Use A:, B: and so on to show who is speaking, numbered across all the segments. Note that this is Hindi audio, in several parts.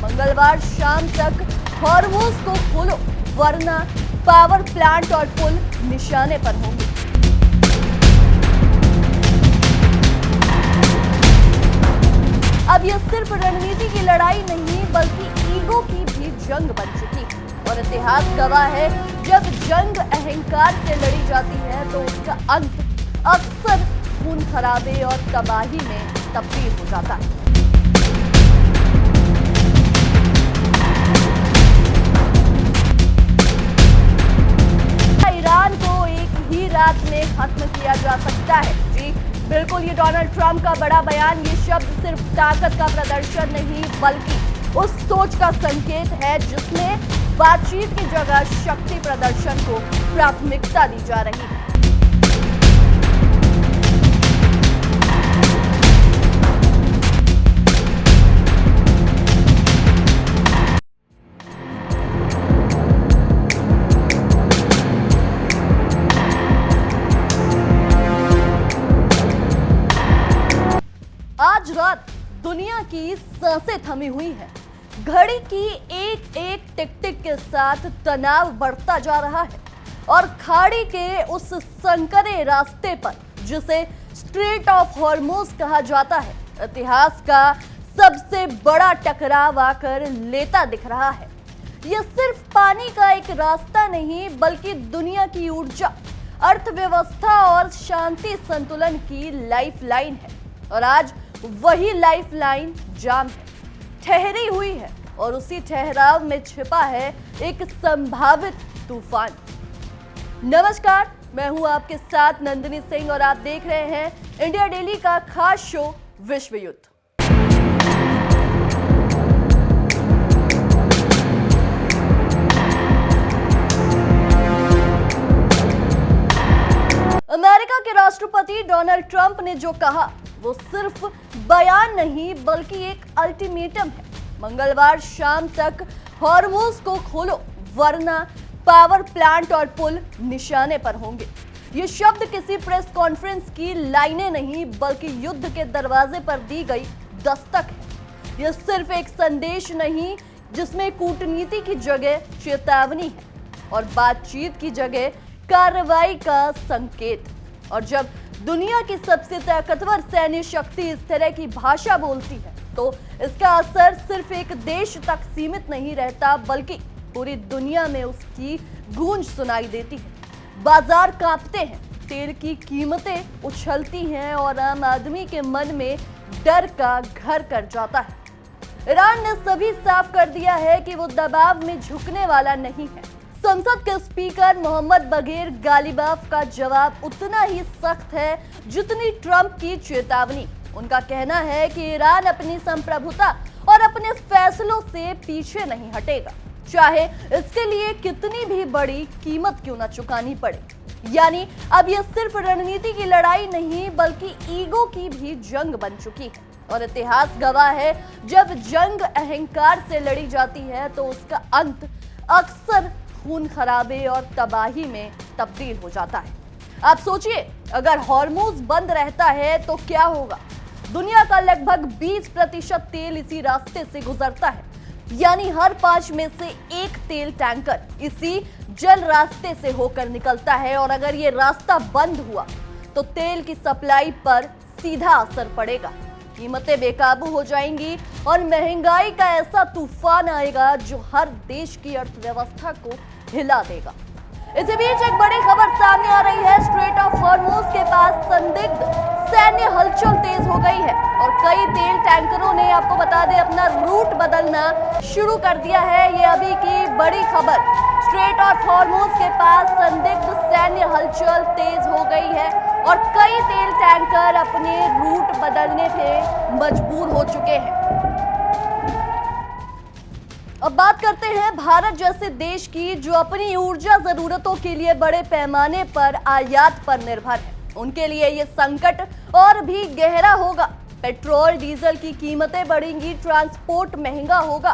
A: मंगलवार शाम तक हॉर्मोज को खोलो, वरना पावर प्लांट और पुल निशाने पर होंगे। अब यह सिर्फ रणनीति की लड़ाई नहीं बल्कि ईगो की भी जंग बन चुकी है और इतिहास गवाह है, जब जंग अहंकार से लड़ी जाती है तो उसका अंत अक्सर खून खराबे और तबाही में तब्दील हो जाता है। ईरान को एक ही रात में खत्म किया जा सकता है। जी बिल्कुल, ये डोनाल्ड ट्रंप का बड़ा बयान, ये शब्द सिर्फ ताकत का प्रदर्शन नहीं बल्कि उस सोच का संकेत है जिसमें बातचीत की जगह शक्ति प्रदर्शन को प्राथमिकता दी जा रही है। आज रात दुनिया की सांसें थमी हुई हैं। घड़ी की एक एक टिक टिक के साथ तनाव बढ़ता जा रहा है और खाड़ी के उस संकरे रास्ते पर जिसे स्ट्रेट ऑफ हॉर्मोज कहा जाता है, इतिहास का सबसे बड़ा टकराव आकर लेता दिख रहा है। यह सिर्फ पानी का एक रास्ता नहीं बल्कि दुनिया की ऊर्जा, अर्थव्यवस्था और शांति संतुलन की लाइफलाइन है और आज वही लाइफलाइन जाम है, ठहरी हुई है और उसी ठहराव में छिपा है एक संभावित तूफान। नमस्कार, मैं हूं आपके साथ नंदिनी सिंह और आप देख रहे हैं इंडिया डेली का खास शो विश्व युद्ध। अमेरिका के राष्ट्रपति डोनाल्ड ट्रंप ने जो कहा वो सिर्फ बयान नहीं बल्कि एक अल्टीमेटम है। मंगलवार शाम तक हॉर्मोज को खोलो, वरना पावर प्लांट और पुल निशाने पर होंगे। ये शब्द किसी प्रेस कॉन्फ्रेंस की लाइनें नहीं बल्कि युद्ध के दरवाजे पर दी गई दस्तक है। यह सिर्फ एक संदेश नहीं जिसमें कूटनीति की जगह चेतावनी है और बातचीत की जगह कार्रवाई का संकेत। और जब दुनिया की सबसे ताकतवर सैन्य शक्ति इस तरह की भाषा बोलती है तो इसका असर सिर्फ एक देश तक सीमित नहीं रहता बल्कि पूरी दुनिया में उसकी गूंज सुनाई देती है। बाजार कांपते हैं, तेल की कीमतें उछलती हैं और आम आदमी के मन में डर का घर कर जाता है। ईरान ने सभी साफ कर दिया है कि वो दबाव में झुकने वाला नहीं है। संसद के स्पीकर मोहम्मद बगैर गालिबाफ का जवाब उतना ही सख्त है जितनी ट्रंप की चेतावनी। उनका कहना है कि ईरान अपनी संप्रभुता और अपने फैसलों से पीछे नहीं हटेगा, चाहे इसके लिए कितनी भी बड़ी कीमत क्यों न चुकानी पड़े। यानी अब यह सिर्फ रणनीति की लड़ाई नहीं बल्कि ईगो की भी जंग बन चुकी है और इतिहास गवाह है, जब जंग अहंकार से लड़ी जाती है तो उसका अंत अक्सर खून खराबे और तबाही में तब्दील हो जाता है। आप सोचिए, अगर हॉर्मोज बंद रहता है तो क्या होगा। दुनिया का लगभग 20% तेल इसी रास्ते से गुजरता है, यानी हर 5 में से एक तेल टैंकर इसी जल रास्ते से होकर निकलता है और अगर ये रास्ता बंद हुआ तो तेल की सप्लाई पर सीधा असर पड़ेगा। कीमतें बेकाबू हो जाएंगी और महंगाई का ऐसा तूफान आएगा जो हर देश की अर्थव्यवस्था को हिला देगा। इसी बीच एक बड़ी खबर सामने आ रही है। स्ट्रेट ऑफ हॉर्मोज के पास संदिग्ध सैन्य हलचल तेज हो गई है और कई तेल टैंकरों ने, आपको बता दें, अपना रूट बदलना शुरू कर दिया है। ये अभी की बड़ी खबर। स्ट्रेट ऑफ हॉर्मोज के पास संदिग्ध सैन्य हलचल तेज हो गई है और कई तेल टैंकर अपने रूट बदलने पे मजबूर हो चुके हैं। अब बात करते हैं भारत जैसे देश की जो अपनी ऊर्जा जरूरतों के लिए बड़े पैमाने पर आयात पर निर्भर है। उनके लिए ये संकट और भी गहरा होगा। पेट्रोल डीजल की कीमतें बढ़ेंगी, ट्रांसपोर्ट महंगा होगा,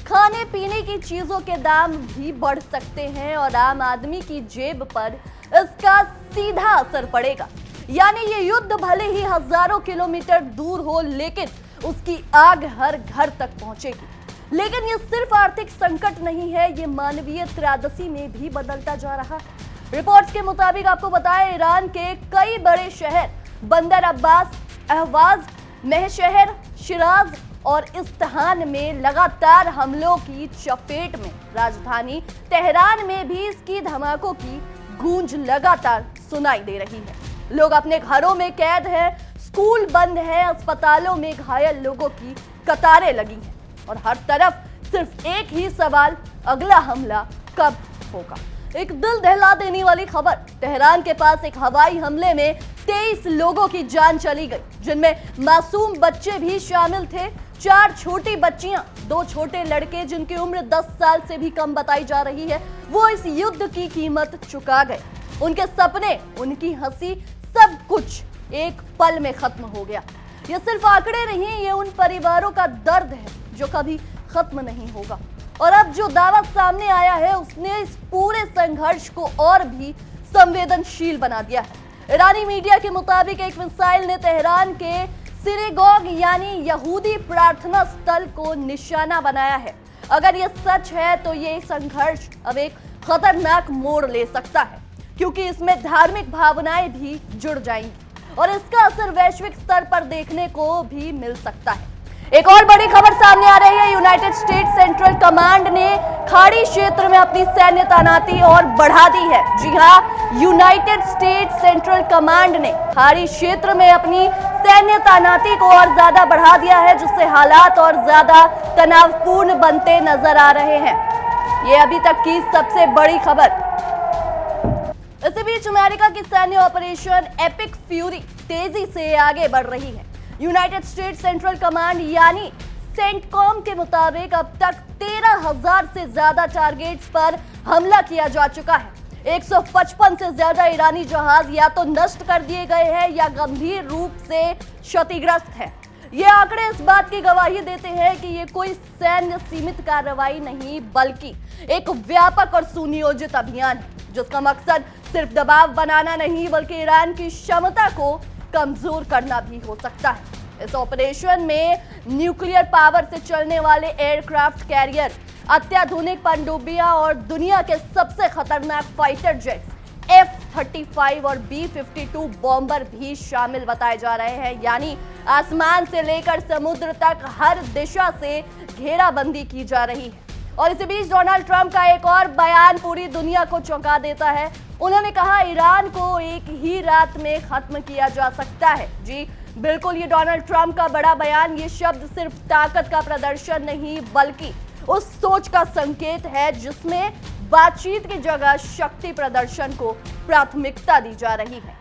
A: खाने पीने की चीजों के दाम भी बढ़ सकते हैं और आम आदमी की जेब पर इसका सीधा असर पड़ेगा। यानी ये युद्ध भले ही हजारों किलोमीटर दूर हो लेकिन उसकी आग हर घर तक पहुंचेगी। लेकिन ये सिर्फ आर्थिक संकट नहीं है, ये मानवीय त्रासदी में भी बदलता जा रहा है। रिपोर्ट्स के मुताबिक आपको बताएं, ईरान के कई बड़े शहर बंदर अब्बास, अहवाज, महशहर, शिराज और इस्फहान में लगातार हमलों की चपेट में। राजधानी तेहरान में भी इसकी धमाकों की गूंज लगातार सुनाई दे रही है। लोग अपने घरों में कैद हैं, स्कूल बंद है, अस्पतालों में घायल लोगों की कतारें लगी हैं और हर तरफ सिर्फ एक ही सवाल, अगला हमला कब होगा। एक दिल दहला देने वाली खबर, तेहरान के पास एक हवाई हमले में 23 लोगों की जान चली गई, जिनमें मासूम बच्चे भी शामिल थे। 4 छोटी बच्चियां, 2 छोटे लड़के जिनकी उम्र 10 साल से भी कम बताई जा रही है, वो इस युद्ध की कीमत चुका गए। उनके सपने, उनकी हंसी, सब कुछ एक पल में खत्म हो गया। ये सिर्फ आंकड़े नहीं, ये उन परिवारों का दर्द है जो कभी खत्म नहीं होगा। और अब जो दावा सामने आया है, उसने इस पूरे संघर्ष को और भी संवेदनशील बना दिया है। ईरानी मीडिया के मुताबिक एक मिसाइल ने तेहरान के सिनेगॉग यानी यहूदी प्रार्थना स्थल को निशाना बनाया है। अगर ये सच है तो ये संघर्ष अब एक खतरनाक मोड़ ले सकता है, क्योंकि इसमें धार्मिक भावनाएं भी जुड़ जाएंगी और इसका असर वैश्विक स्तर पर देखने को भी मिल सकता है। एक और बड़ी खबर सामने आ रही है, यूनाइटेड स्टेट्स सेंट्रल कमांड ने खाड़ी क्षेत्र में अपनी सैन्य तैनाती और बढ़ा दी है। जी हां, यूनाइटेड स्टेट्स सेंट्रल कमांड ने खाड़ी क्षेत्र में अपनी सैन्य तैनाती को और ज्यादा बढ़ा दिया है, जिससे हालात और ज्यादा तनावपूर्ण बनते नजर आ रहे हैं। ये अभी तक की सबसे बड़ी खबर। इसी बीच अमेरिका की सैन्य ऑपरेशन एपिक फ्यूरी तेजी से आगे बढ़ रही है। यूनाइटेड स्टेट्स सेंट्रल कमांड यानी सेंटकॉम के मुताबिक अब तक 13,000 से ज्यादा टारगेट्स पर हमला किया जा चुका है। 155 से ज्यादा ईरानी जहाज या तो नष्ट कर दिए गए हैं या गंभीर रूप से क्षतिग्रस्त है। ये आंकड़े इस बात की गवाही देते हैं कि ये कोई सैन्य सीमित कार्रवाई नहीं, बल्कि एक व्यापक और सुनियोजित अभियान है, जिसका मकसद सिर्फ दबाव बनाना नहीं, बल्कि ईरान की क्षमता को कमजोर करना भी हो सकता है। इस ऑपरेशन में न्यूक्लियर पावर से चलने वाले एयरक्राफ्ट कैरियर, अत्याधुनिक पनडुब्बियां और दुनिया के सबसे खतरनाक फाइटर जेट्स F-35 और B-52 बॉम्बर भी शामिल बताए जा रहे हैं। यानी आसमान से लेकर समुद्र तक हर दिशा से घेराबंदी की जा रही है। और इसी बीच डोनाल्ड ट्रंप का एक और बयान पूरी दुनिया को चौंका देता है। उन्होंने कहा, ईरान को एक ही रात में खत्म किया जा सकता है। जी बिल्कुल, ये डोनाल्ड ट्रंप का बड़ा बयान। ये शब्द सिर्फ ताकत का प्रदर्शन नहीं, बल्कि उस सोच का संकेत है जिसमें बातचीत की जगह शक्ति प्रदर्शन को प्राथमिकता दी जा रही है।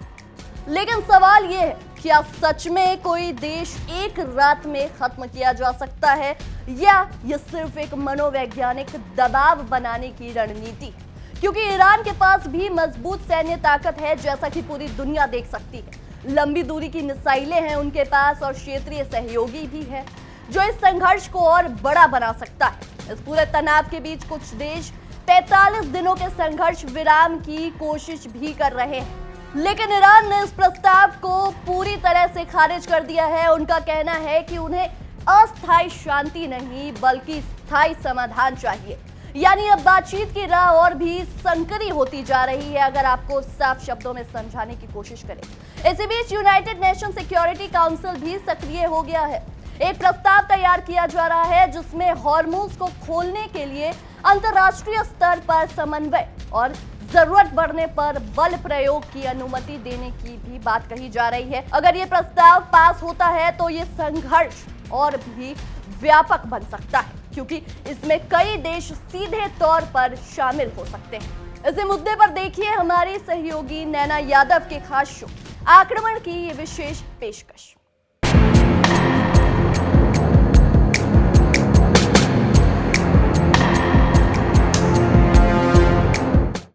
A: लेकिन सवाल ये है, क्या सच में कोई देश एक रात में खत्म किया जा सकता है, या यह सिर्फ एक मनोवैज्ञानिक दबाव बनाने की रणनीति है? क्योंकि ईरान के पास भी मजबूत सैन्य ताकत है, जैसा कि पूरी दुनिया देख सकती है। लंबी दूरी की मिसाइलें हैं उनके पास और क्षेत्रीय सहयोगी भी है, जो इस संघर्ष को और बड़ा बना सकता है। इस पूरे तनाव के बीच कुछ देश 45 दिनों के संघर्ष विराम की कोशिश भी कर रहे हैं, लेकिन ईरान ने इस प्रस्ताव को पूरी तरह से खारिज कर दिया है। उनका कहना है कि उन्हें अस्थायी शांति नहीं, बल्कि स्थायी समाधान चाहिए। यानी अब बातचीत की राह और भी संकरी होती जा रही है, अगर आपको साफ शब्दों में समझाने की कोशिश करें। इसी बीच यूनाइटेड नेशन सिक्योरिटी काउंसिल भी सक्रिय हो गया है। एक प्रस्ताव तैयार किया जा रहा है जिसमें हॉर्मुज को खोलने के लिए अंतर्राष्ट्रीय स्तर पर समन्वय और जरूरत बढ़ने पर बल प्रयोग की अनुमति देने की भी बात कही जा रही है। अगर ये प्रस्ताव पास होता है तो ये संघर्ष और भी व्यापक बन सकता है, क्योंकि इसमें कई देश सीधे तौर पर शामिल हो सकते हैं। इसी मुद्दे पर देखिए हमारी सहयोगी नैना यादव के खास शो आक्रमण की ये विशेष पेशकश।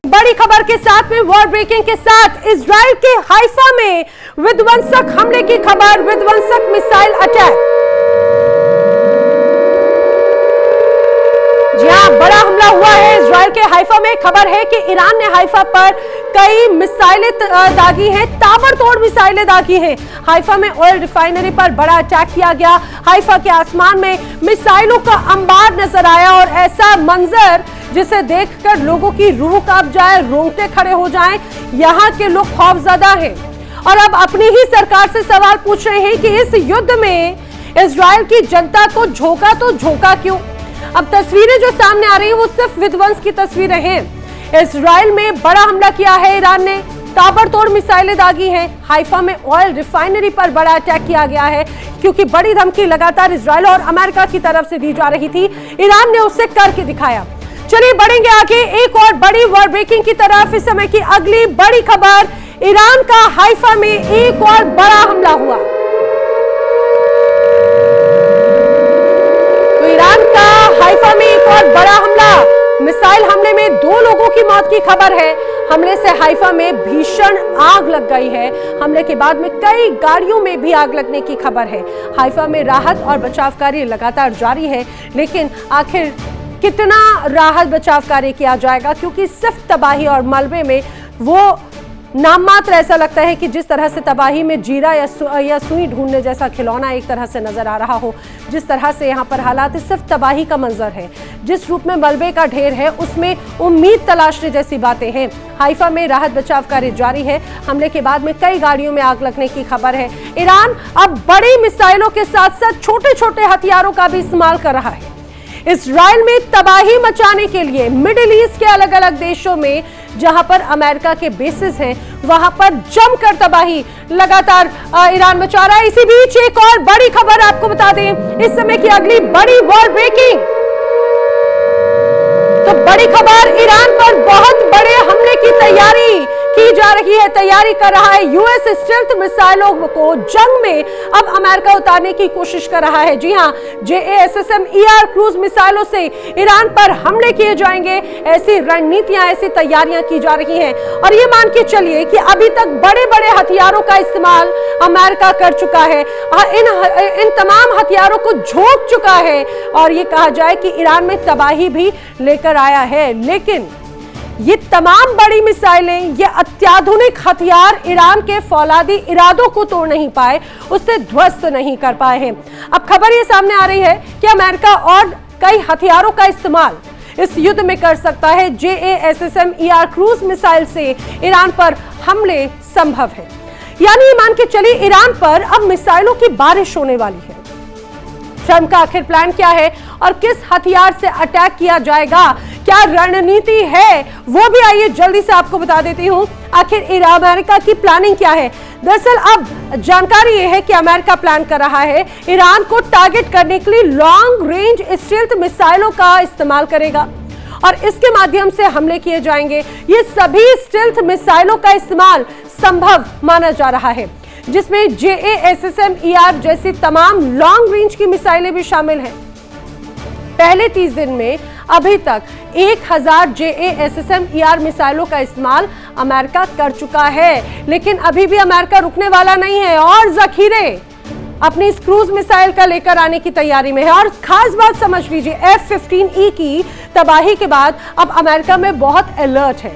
B: बड़ी खबर के साथ में वॉर ब्रेकिंग के साथ इजराइल के हाइफा में विध्वंसक हमले की खबर, विध्वंसक मिसाइल अटैक। जी हां, बड़ा हमला हुआ है इजराइल के हाइफा में। खबर है कि ईरान ने हाइफा पर कई मिसाइलें दागी हैं, ताबड़तोड़ मिसाइलें दागी हैं। हाइफा में ऑयल रिफाइनरी पर बड़ा अटैक किया गया। हाइफा के आसमान में मिसाइलों का अंबार नजर आया और ऐसा मंजर जिसे देखकर लोगों की रूह कांप जाए, रोंगटे खड़े हो जाएं। यहाँ के लोग खौफजदा हैं और अब अपनी ही सरकार से सवाल पूछ रहे हैं कि इस युद्ध में इजराइल की जनता को झोंका तो झोंका क्यों। अब तस्वीरें जो सामने आ रही है वो सिर्फ विध्वंस की तस्वीरें हैं। इजराइल में बड़ा हमला किया है ईरान ने, ताबड़तोड़ मिसाइलें दागी हैं। हाइफा में ऑयल रिफाइनरी पर बड़ा अटैक किया गया है क्योंकि बड़ी धमकी लगातार इजराइल और अमेरिका की तरफ से दी जा रही थी। ईरान ने उसे करके दिखाया। चलिए बढ़ेंगे आगे एक और बड़ी वॉर ब्रेकिंग की तरफ। इस समय की अगली बड़ी खबर, ईरान का हाइफा में एक और बड़ा हमला हुआ। तो ईरान का हाइफा में एक और बड़ा हमला, मिसाइल हमले में 2 लोगों की मौत की खबर है। हमले से हाइफा में भीषण आग लग गई है। हमले के बाद में कई गाड़ियों में भी आग लगने की खबर है। हाइफा में राहत और बचाव कार्य लगातार जारी है, लेकिन आखिर कितना राहत बचाव कार्य किया जाएगा, क्योंकि सिर्फ तबाही और मलबे में वो नाम मात्र ऐसा लगता है कि जिस तरह से तबाही में जीरा या सुई ढूंढने जैसा खिलौना एक तरह से नजर आ रहा हो। जिस तरह से यहाँ पर हालात सिर्फ तबाही का मंजर है, जिस रूप में मलबे का ढेर है उसमें उम्मीद तलाशने जैसी बातें हैं। हाइफा में राहत बचाव कार्य जारी है। हमले के बाद में कई गाड़ियों में आग लगने की खबर है। ईरान अब बड़ी मिसाइलों के साथ साथ छोटे छोटे हथियारों का भी इस्तेमाल कर रहा है। इजराइल में तबाही मचाने के लिए मिडिल ईस्ट के अलग अलग देशों में जहां पर अमेरिका के बेसिस हैं, वहां पर जमकर तबाही लगातार ईरान मचा रहा है। इसी बीच एक और बड़ी खबर आपको बता दें, इस समय की अगली बड़ी वॉर ब्रेकिंग। तो बड़ी खबर, ईरान पर बहुत बड़े हमले की तैयारी की जा रही है, तैयारी कर रहा है। यूएस स्टेल्थ मिसाइलों को जंग में अब अमेरिका उतारने की कोशिश कर रहा है। जी हां, JASSM-ER क्रूज मिसाइलों से ईरान पर हमले किए जाएंगे, ऐसी रणनीतियां, ऐसी तैयारियां की जा रही हैं। और ये मान के चलिए कि अभी तक बड़े बड़े हथियारों का इस्तेमाल अमेरिका कर चुका है, इन तमाम हथियारों को झोंक चुका है और ये कहा जाए कि ईरान में तबाही भी लेकर आया है। लेकिन ये तमाम बड़ी मिसाइलें, ये अत्याधुनिक हथियार ईरान के फौलादी इरादों को तोड़ नहीं पाए, उससे ध्वस्त नहीं कर पाए हैं। अब खबर ये सामने आ रही है कि अमेरिका और कई हथियारों का इस्तेमाल इस युद्ध में कर सकता है। JASSM-ER क्रूज मिसाइल से ईरान पर हमले संभव है। यानी मान के चलिए ईरान पर अब मिसाइलों की बारिश होने वाली है। ट्रंप का आखिर प्लान क्या है और किस हथियार से अटैक किया जाएगा, क्या रणनीति है, वो भी आइए जल्दी से आपको बता देती हूं। आखिर अमेरिका की प्लानिंग क्या है। दरअसल अब जानकारी यह है कि अमेरिका प्लान कर रहा है ईरान को टारगेट करने के लिए लॉन्ग रेंज स्टेल्थ मिसाइलों का इस्तेमाल करेगा और इसके माध्यम से हमले किए जाएंगे। ये सभी स्टेल्थ मिसाइलों का इस्तेमाल संभव माना जा रहा है, जिसमें JASSM-ER जैसी तमाम लॉन्ग रेंज की मिसाइलें भी शामिल हैं। पहले 30 दिन में अभी तक 1000 JASSM-ER मिसाइलों का इस्तेमाल अमेरिका कर चुका है, लेकिन अभी भी अमेरिका रुकने वाला नहीं है और जखीरे अपनी इस क्रूज मिसाइल का लेकर आने की तैयारी में है। और खास बात समझ लीजिए, F-15E की तबाही के बाद अब अमेरिका में बहुत अलर्ट है।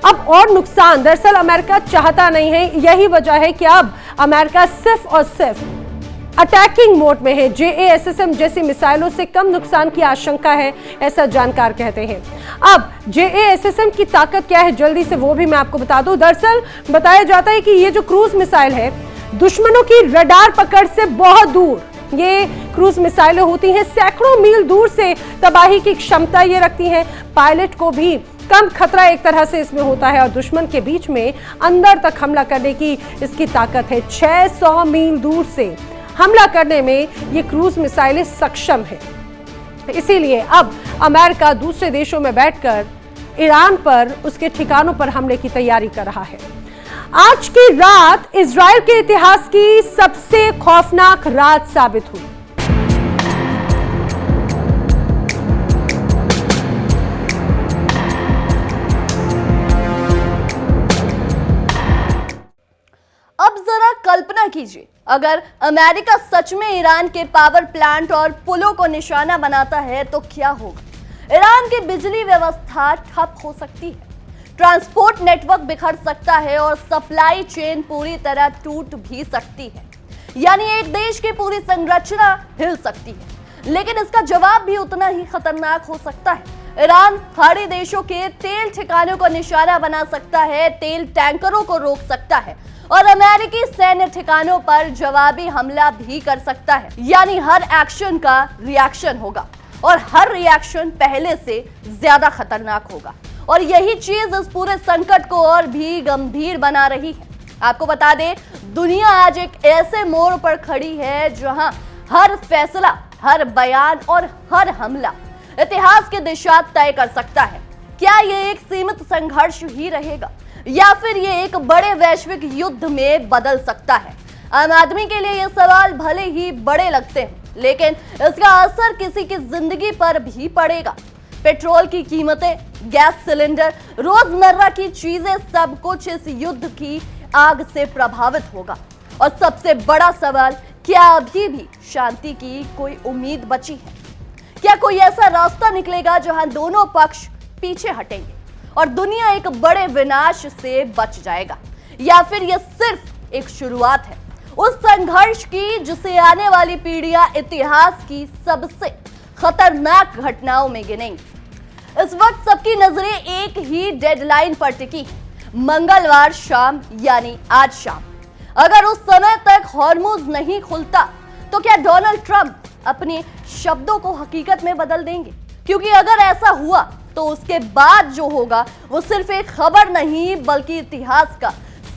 B: अब और नुकसान दरअसल अमेरिका चाहता नहीं है। यही वजह है कि अब अमेरिका सिर्फ और सिर्फ अटैकिंग मोड में है। JASSM जैसी मिसाइलों से कम नुकसान की आशंका है, ऐसा जानकार कहते हैं। अब JASSM की ताकत क्या है, जल्दी से वो भी मैं आपको बता दूं। दरअसल बताया जाता है कि ये जो क्रूज मिसाइल है, दुश्मनों की रडार पकड़ से बहुत दूर ये क्रूज मिसाइलें होती हैं, सैकड़ों मील दूर से तबाही की क्षमता ये रखती हैं। पायलट को भी कम खतरा एक तरह से इसमें होता है और दुश्मन के बीच में अंदर तक हमला करने की इसकी ताकत है। 600 मील दूर से हमला करने में ये क्रूज मिसाइलें सक्षम है। इसीलिए अब अमेरिका दूसरे देशों में बैठकर ईरान पर उसके ठिकानों पर हमले की तैयारी कर रहा है। आज की रात इजराइल के इतिहास की सबसे खौफनाक रात साबित हुई।
A: अब जरा कल्पना कीजिए, अगर अमेरिका सच में ईरान के पावर प्लांट और पुलों को निशाना बनाता है तो क्या होगा। ईरान की बिजली व्यवस्था ठप हो सकती है। ट्रांसपोर्ट नेटवर्क बिखर सकता है और सप्लाई चेन पूरी तरह टूट भी सकती है। यानी एक देश की पूरी संरचना हिल सकती है। लेकिन इसका जवाब भी उतना ही खतरनाक हो सकता है। ईरान खाड़ी देशों के तेल ठिकानों को निशाना बना सकता है, तेल टैंकरों को रोक सकता है और अमेरिकी सैन्य ठिकानों पर जवाबी हमला भी कर सकता है। यानी हर एक्शन का रिएक्शन होगा और हर रिएक्शन पहले से ज्यादा खतरनाक होगा। और यही चीज इस पूरे संकट को और भी गंभीर बना रही है। आपको बता दें, दुनिया आज एक ऐसे मोड़ पर खड़ी है जहां हर फैसला, हर बयान और हर हमला इतिहास की दिशा तय कर सकता है। क्या ये एक सीमित संघर्ष ही रहेगा या फिर ये एक बड़े वैश्विक युद्ध में बदल सकता है? आम आदमी के लिए ये सवाल भले ही बड़े लगते हैं, लेकिन इसका असर किसी की जिंदगी पर भी पड़ेगा। पेट्रोल की कीमतें, गैस सिलेंडर, रोजमर्रा की चीजें, सब कुछ इस युद्ध की आग से प्रभावित होगा। और सबसे बड़ा सवाल, क्या अभी भी शांति की कोई उम्मीद बची है? क्या कोई ऐसा रास्ता निकलेगा जहां दोनों पक्ष पीछे हटेंगे और दुनिया एक बड़े विनाश से बच जाएगा? या फिर यह सिर्फ एक शुरुआत है उस संघर्ष की जिसे आने वाली पीढ़ियां इतिहास की सबसे खतरनाक घटनाओं में गिनेंगी? इस वक्त सबकी नजरें एक ही डेडलाइन पर टिकी है, मंगलवार शाम, यानी आज शाम। अगर उस समय तक हॉर्मुज़ नहीं खुलता तो क्या डोनाल्ड ट्रंप अपने शब्दों को हकीकत में बदल देंगे? क्योंकि अगर ऐसा हुआ तो उसके बाद जो होगा वो सिर्फ एक खबर नहीं बल्कि इतिहास का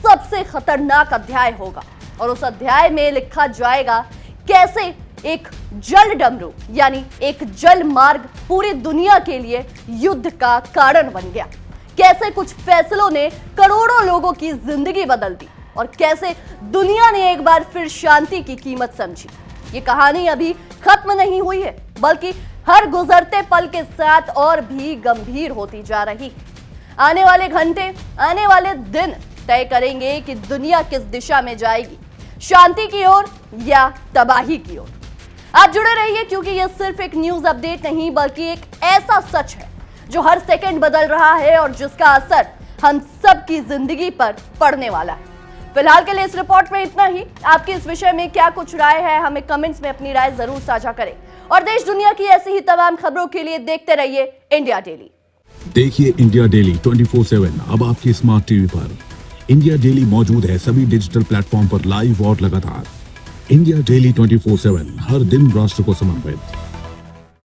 A: सबसे खतरनाक अध्याय होगा। और उस अध्याय में लिखा जाएगा कैसे एक जल डमरू यानी एक जल मार्ग पूरी दुनिया के लिए युद्ध का कारण बन गया, कैसे कुछ फैसलों ने करोड़ों लोगों की जिंदगी बदल दी और कैसे दुनिया ने एक बार फिर शांति की कीमत समझी। ये कहानी अभी खत्म नहीं हुई है, बल्कि हर गुजरते पल के साथ और भी गंभीर होती जा रही है। आने वाले घंटे, आने वाले दिन तय करेंगे कि दुनिया किस दिशा में जाएगी, शांति की ओर या तबाही की ओर। आप जुड़े रहिए, क्योंकि यह सिर्फ एक न्यूज अपडेट नहीं बल्कि एक ऐसा सच है जो हर सेकंड बदल रहा है और जिसका असर हम सब की जिंदगी पर पड़ने वाला है। फिलहाल के लिए इस रिपोर्ट में इतना ही। आपकी इस विषय में क्या कुछ राय है, हमें कमेंट्स में अपनी राय जरूर साझा करें और देश दुनिया की ऐसी ही तमाम खबरों के लिए देखते रहिए इंडिया डेली।
C: देखिए इंडिया डेली 24/7 अब आपकी स्मार्ट टीवी पर। इंडिया डेली मौजूद है सभी डिजिटल प्लेटफॉर्म पर लाइव और लगातार। इंडिया डेली 24/7 हर दिन राष्ट्र को समर्पित।